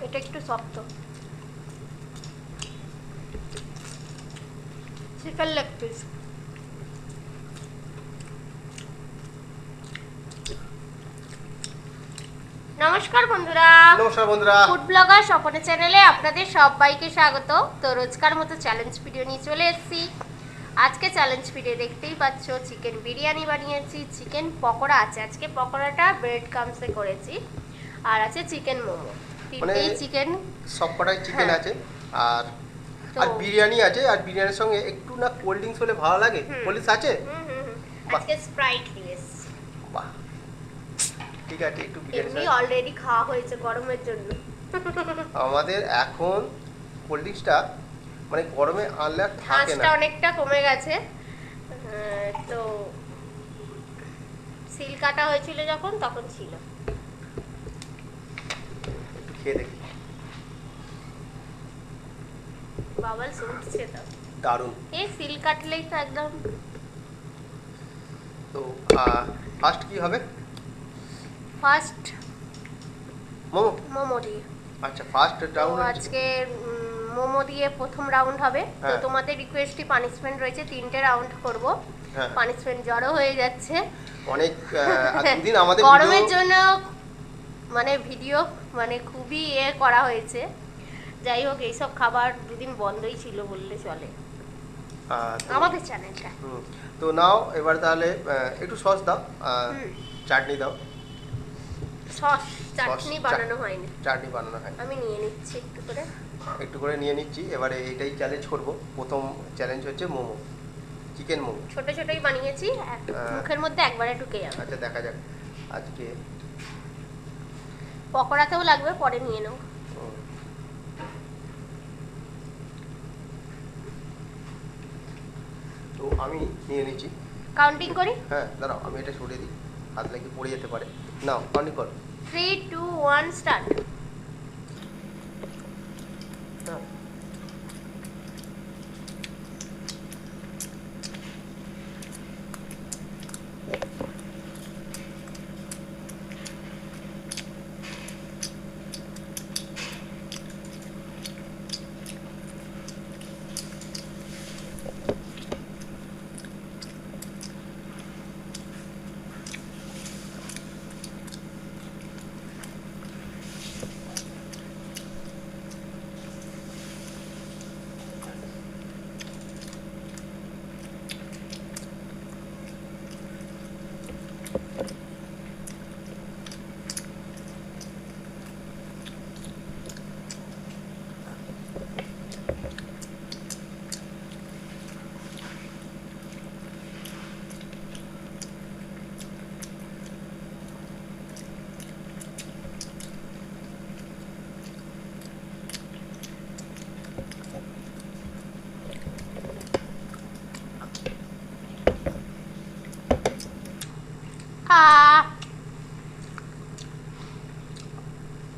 এটা একটু শক্ত। Chicken leg piece. নমস্কার বন্ধুরা, ফুড ব্লগার স্বপনের চ্যানেলে আপনাদের সবাইকে স্বাগত। তো রোজকার মতো চ্যালেঞ্জ ভিডিও নিয়ে চলে এসেছি। আজকে চ্যালেঞ্জ ভিডিও দেখতেই পাচ্ছ, চিকেন বিরিয়ানি বানিয়েছি, চিকেন পকোড়া আছে। আজকে পকোড়াটা ব্রেড ক্রামসে করেছি, আর আছে চিকেন মোমো। তিনটেই চিকেন, সবকটাই চিকেন আছে। আর বিরিয়ানি আছে। আর বিরিয়ানির সঙ্গে একটু না কোল্ড ড্রিঙ্কস হলে ভালো লাগে। কোল্ড ড্রিঙ্কস আছে? আজকে স্প্রাইট নিয়ে এসেছি। বাহ, ঠিক আছে। একটু বিরিয়ানি অলরেডি খাওয়া হয়েছে গরমের জন্য। আমাদের এখন কোল্ড ড্রিঙ্কসটা মানে গরমে আনলে আর থাকে না, অনেকটা কমে গেছে। তো সিল কাটা হয়েছিল যখন, তখন ছিল। একটু খেয়ে দেখি। বাবাল শুনছে তো দারুণ। এই সিল কাটলেই তো একদম। তো ফার্স্ট কি হবে? ফার্স্ট মোমো দিয়ে। আচ্ছা, ফার্স্ট রাউন্ড আজকে মোমো দিয়ে প্রথম রাউন্ড হবে। তো তোমাদের রিকোয়েস্টই পানিশমেন্ট রয়েছে, 3টে রাউন্ড করব। পানিশমেন্ট জড়ো হয়ে যাচ্ছে অনেক দিন আমাদের গরমের জন্য, মানে ভিডিও মানে খুবই করা হয়েছে। যাই হোক, এইসব খাবার দুদিন বন্ধই ছিল বললে চলে আমাদের চ্যানেলটা। তো নাও এবার তাহলে একটু সস দাও, চাটনি দাও। সস চাটনি বানানো হয়নি, চাটনি বানানো হয়। আমি নিয়ে নিচ্ছি একটু করে নিয়ে নিচ্ছি। এবারে এটাই চ্যালেঞ্জ করব। প্রথম চ্যালেঞ্জ হচ্ছে মোমো, চিকেন মোমো। ছোট ছোটই বানিয়েছি, মুখের মধ্যে একবারে ঢুকে যাবে। আচ্ছা, দেখা যাক। আজকে পকোড়াতেও লাগবে, পরে নিয়ে নেব। তো আমি নিয়ে নিচ্ছি। কাউন্টিং করি? হ্যাঁ, দাঁড়াও, আমি এটা সরিয়ে দিই, হাত লাগিয়ে পড়ে যেতে পারে। নাও, কাউন্টিং করো। 3 2 1 স্টার্ট।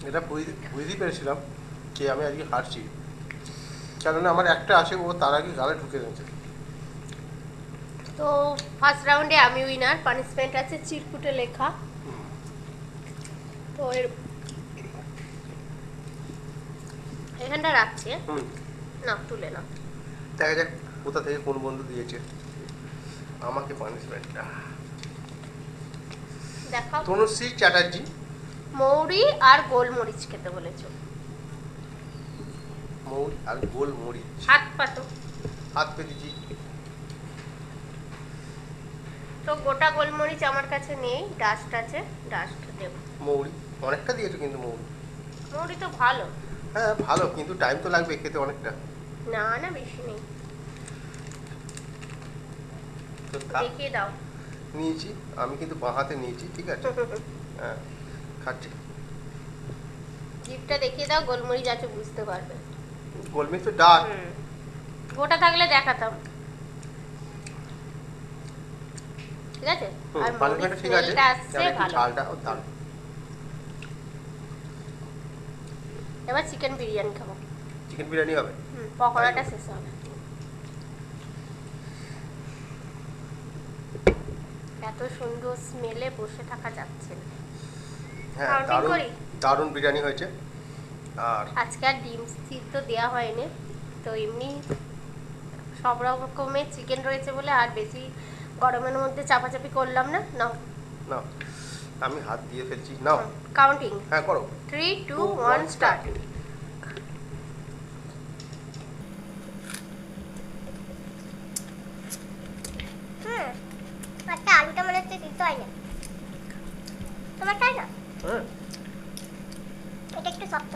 এটা বুঝতেই পেরেছিলাম যে আমি আজকে হারছি, কারণ আমার একটা আসে, ও তার আগে গালে ঢুকে গেছে। তো ফার্স্ট রাউন্ডে আমি উইনার। পানিশমেন্ট আছে চিরকুটে লেখা। তো এখানটা রাখছি, না তুলে না। দেখা যাক কোথা থেকে কোন বন্ধু দিয়েছে আমাকে পানিশমেন্টটা। দেখাও। তনুশ্রী চ্যাটার্জি মৌরি আর গোলমরিচ খেতে বলেছো। মৌরি আর গোলমরিচ। হাত পাতো। হাত পেতেছি। তো গোটা গোলমরিচ আমার কাছে নেই, ডাস্ট আছে, ডাস্ট দেব। মৌরি অনেকটা দিয়েছো কিন্তু। মৌরি তো ভালো। হ্যাঁ ভালো, কিন্তু টাইম তো লাগবে খেতে অনেকটা। না না, বেশি নেই। দেখিয়ে দাও। নিয়েছি আমি, কিন্তু বাঁ হাতে নিয়েছি, ঠিক আছে। হ্যাঁ, খাচ্ছি। জিভটা দেখিয়ে দাও, গোলমরিচ আছে বুঝতে পারবে। গোলমরিচ তো ডার্ক। গোটা থাকলে দেখাতাম, ঠিক আছে। আর পানিশমেন্টটা ঠিক আছে, ঝালটাও দারুণ। এবার চিকেন বিরিয়ানি খাবো। চিকেন বিরিয়ানি হবে। পকোড়াটা শেষ হবে। এত সুন্দর স্মেলে বসে থাকা যাচ্ছে না। হ্যাঁ, দারুণ বিরিয়ানি হয়েছে। আর আজকে আর ডিম সিদ্ধ দেওয়া হয়নি, তো এমনি সব রকমের চিকেন রয়েছে বলে আর বেশি গরমের মধ্যে চাপাচাপি করলাম না। নাও নাও, আমি হাত দিয়ে ফেলছি, নাও কাউন্টিং। হ্যাঁ করো। 3 2 1 স্টার্ট। একটা আলুটা মনে হচ্ছে সিদ্ধ হয় না, তোমার তাই না? হ্যাঁ এটা একটু শক্ত।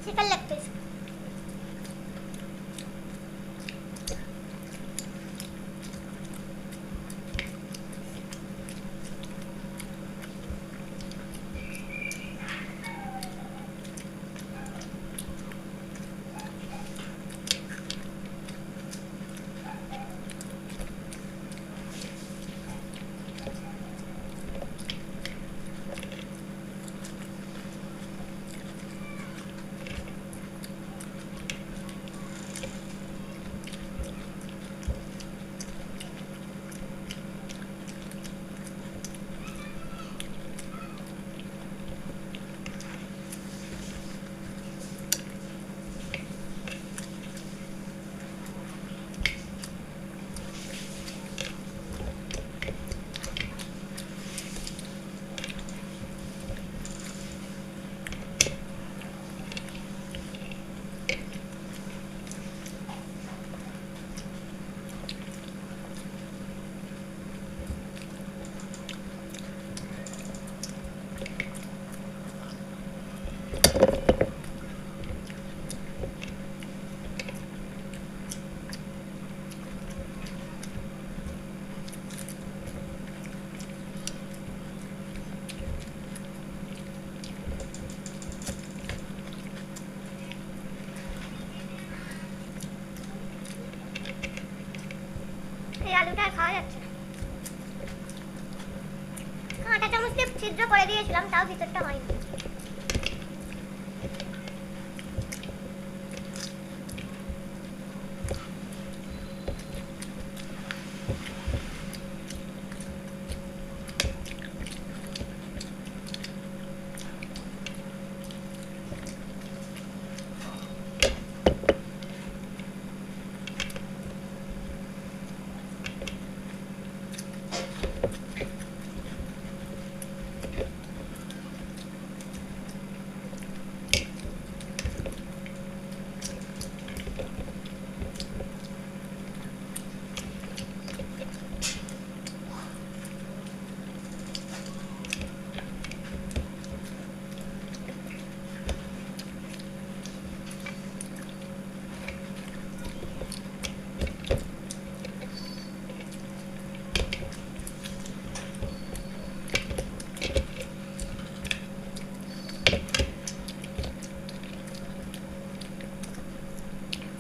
Chicken leg piece. এই আলুটা খাওয়া যাচ্ছে না, কাঁটা চামচ দিয়ে ছিদ্র করে দিয়েছিলাম, তাও ভিতরটা হয়নি।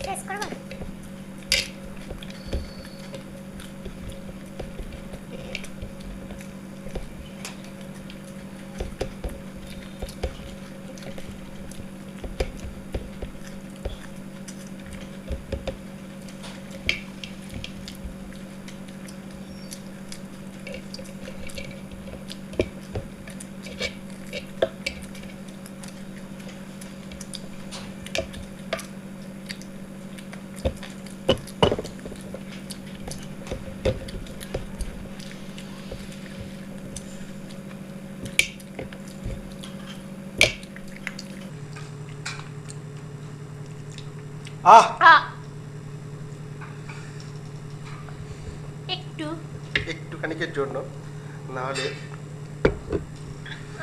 শেষ করবো। আহ একটু একটুখানিকের জন্য, না হলে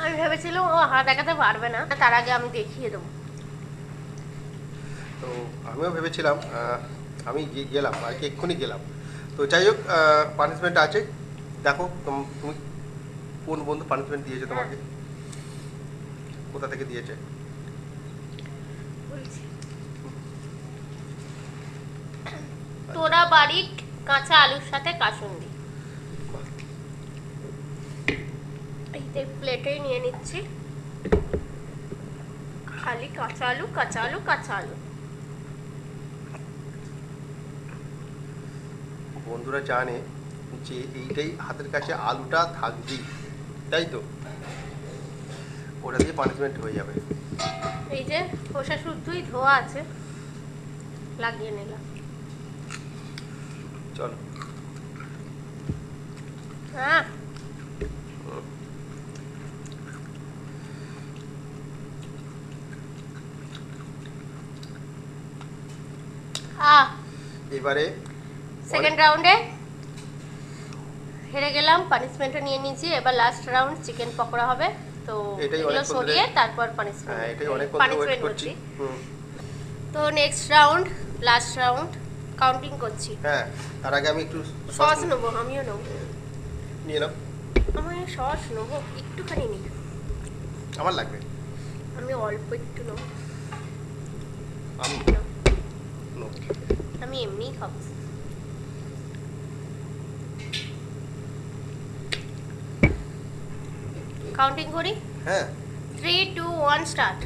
আমি ভেবেছিলাম ও হাত দেখাতে পারবে না, তার আগে আমি দেখিয়ে দেবো। তো আমিও ভেবেছিলাম আমি গেলাম আর কি, এক্ষুনি গেলাম। তো যাই হোক, পানিশমেন্ট আছে। দেখো তুমি কোন বন্ধু পানিশমেন্ট দিয়েছে তোমাকে, কোথা থেকে দিয়েছে? তোরা বাড়ির কাঁচা আলুর সাথে কাসুন্দি। এই এই প্লেটেই নিয়ে নিচ্ছি খালি কাঁচা আলু কাঁচা আলু কাঁচা আলু। বন্ধুরা জানে যে এইটাই হাতের কাছে আলুটা থাকবেই, তাই তো ওটা দিয়ে পানিশমেন্ট হয়ে যাবে। এই যে খোসা শুদ্ধই ধোয়া আছে, লাগিয়ে নিলাম। চলো হ্যাঁ এবারে সেকেন্ড রাউন্ডে হেরে গেলাম, পানিশমেন্টও নিয়ে নিয়েছি। এবার লাস্ট রাউন্ড চিকেন পকোড়া হবে, তো এটাই এগুলো অনেকক্ষণ ধরে- সরিয়ে তারপর হ্যাঁ পানিশমেন্ট এটাই অনেকক্ষণ ধরে ওয়েট করছি। তো next round, last round counting করছি। হ্যাঁ তার আগে আমি একটু সস নেবো, আমিও নেবো। নিয়ে নাও। আমি সস নেবো, একটুখানি নিই। আমার লাগবে, আমি অল্প একটু নেবো। আমি নাও। নো। আমি এমনিই খাবো। কাউন্টিং করি, হ্যাঁ 3 2 1 স্টার্ট।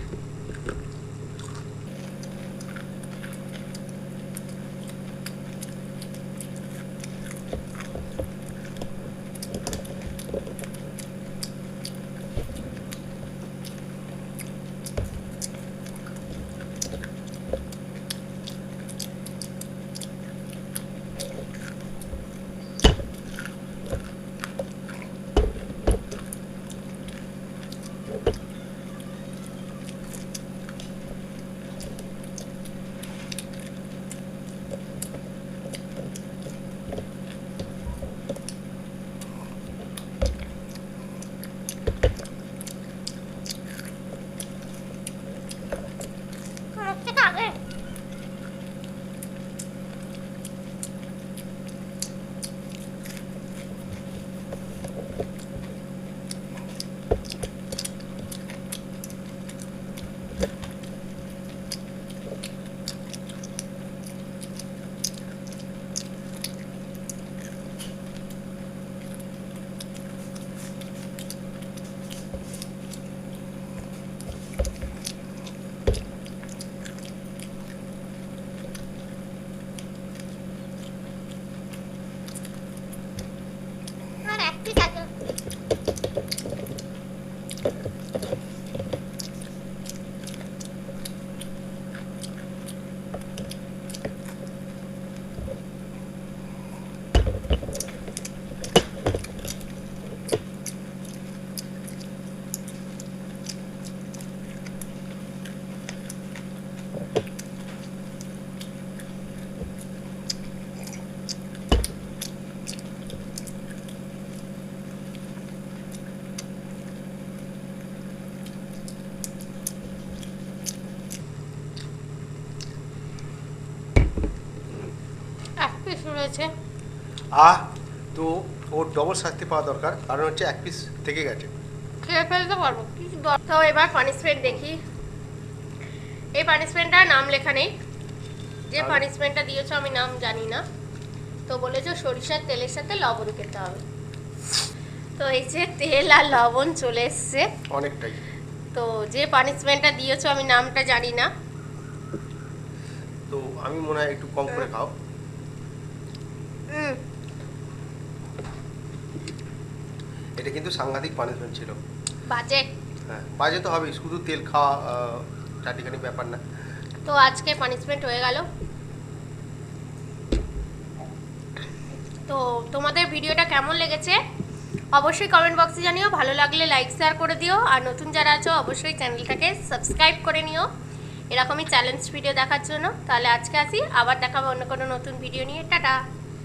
আর এক পিস আছে। এক পিস রয়েছে। তো ওর ডবল শাস্তি পাওয়া দরকার, কারণ হচ্ছে এক পিস থেকে গেছে। খেয়ে ফেলতে পারবো কি দরকার। তো এবার পানিশমেন্ট দেখি। এই পানিশমেন্টটার নাম লেখা নেই, যে তাহলে? পানিশমেন্টটা দিয়েছো আমি নাম জানি না। তো বলেছো সরিষার তেলের সাথে লবণ খেতে হবে। তো এই যে তেল আর লবণ চলে এসছে। অনেকটাই। তো যে পানিশমেন্টটা দিয়েছো আমি নামটা জানি না। তো আমি মনে হয় একটু কম করে খাও। এটা কিন্তু সাংঘাতিক পানিশমেন্ট ছিল। বাজে। হ্যাঁ বাজে তো হবেই, শুধু তেল খাওয়া চাটিখানি ব্যাপার না। তো আজকে পানিশমেন্ট হয়ে গেল। তো তোমাদের ভিডিওটা কেমন লেগেছে অবশ্যই কমেন্ট বক্সে জানিও। ভালো লাগলে লাইক শেয়ার করে দিও, আর নতুন যারা আছো অবশ্যই চ্যানেলটাকে সাবস্ক্রাইব করে নিও এরকমই চ্যালেঞ্জ ভিডিও দেখার জন্য। তাহলে আজকে আসি, আবার দেখাবো অন্য কোনো নতুন ভিডিও নিয়ে। টাটা।